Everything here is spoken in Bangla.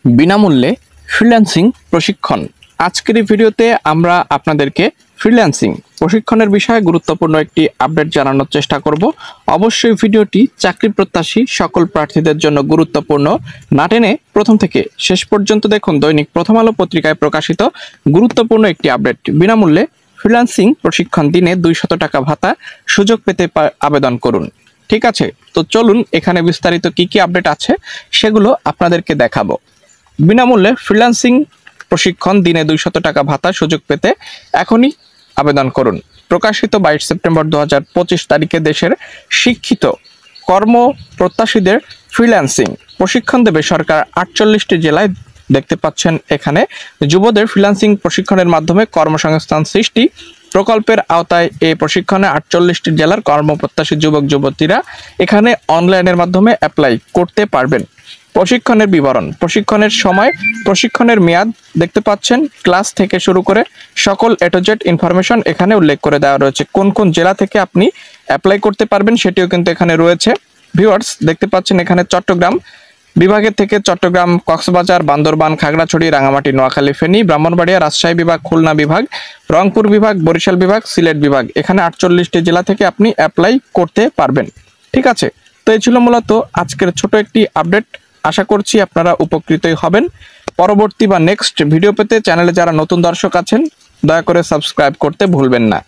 বিনামূল্যে ফ্রিল্যান্সিং প্রশিক্ষণ। আজকের এই ভিডিওতে আমরা আপনাদেরকে ফ্রিল্যান্সিং প্রশিক্ষণের বিষয়ে গুরুত্বপূর্ণ একটি আপডেট জানানোর চেষ্টা করব। অবশ্যই ভিডিওটি চাকরি প্রত্যাশী সকল প্রার্থীদের জন্য গুরুত্বপূর্ণ। না টেনে প্রথম থেকে শেষ পর্যন্ত দেখুন দৈনিক প্রথম আলো পত্রিকায় প্রকাশিত গুরুত্বপূর্ণ একটি আপডেট। বিনামূল্যে ফ্রিল্যান্সিং প্রশিক্ষণ, দিনে 200 টাকা ভাতা, সুযোগ পেতে আবেদন করুন। ঠিক আছে, তো চলুন এখানে বিস্তারিত কি কি আপডেট আছে সেগুলো আপনাদেরকে দেখাবো। বিনামূল্যে ফ্রিল্যান্সিং প্রশিক্ষণ, দিনে 200 টাকা ভাতা, সুযোগ পেতে এখনই আবেদন করুন। প্রকাশিত 22 সেপ্টেম্বর 2025 তারিখে দেশের শিক্ষিত কর্মপ্রত্যাশীদের ফ্রিল্যান্সিং প্রশিক্ষণ দেবে সরকার 48টি জেলায়। দেখতে পাচ্ছেন এখানে যুবদের ফ্রিল্যান্সিং প্রশিক্ষণের মাধ্যমে কর্মসংস্থান সৃষ্টি প্রকল্পের আওতায় এই প্রশিক্ষণে 48টি জেলার কর্মপ্রত্যাশী যুবক যুবতীরা এখানে অনলাইনের মাধ্যমে অ্যাপ্লাই করতে পারবেন। প্রশিক্ষণের বিবরণ, প্রশিক্ষণের সময়, প্রশিক্ষণের মেয়াদ দেখতে পাচ্ছেন, ক্লাস থেকে শুরু করে সকল এ টু জেড ইনফরমেশন এখানে উল্লেখ করে দেওয়া রয়েছে। কোন কোন জেলা থেকে আপনি অ্যাপ্লাই করতে পারবেন সেটিও কিন্তু এখানে রয়েছে। ভিউয়ার্স, দেখতে পাচ্ছেন এখানে চট্টগ্রাম বিভাগের থেকে চট্টগ্রাম, কক্সবাজার, বান্দরবান, খাগড়াছড়ি, রাঙামাটি, নোয়াখালী, ফেনী, ব্রাহ্মণবাড়িয়া, রাজশাহী বিভাগ, খুলনা বিভাগ, রংপুর বিভাগ, বরিশাল বিভাগ, সিলেট বিভাগ, এখানে 48টি জেলা থেকে আপনি অ্যাপ্লাই করতে পারবেন। ঠিক আছে, তো এই ছিল মূলত আজকের ছোট একটি আপডেট। আশা করছি আপনারা উপকৃতই হবেন। পরবর্তী বা নেক্সট ভিডিও পেতে চ্যানেলে যারা নতুন দর্শক আছেন দয়া করে সাবস্ক্রাইব করতে ভুলবেন না।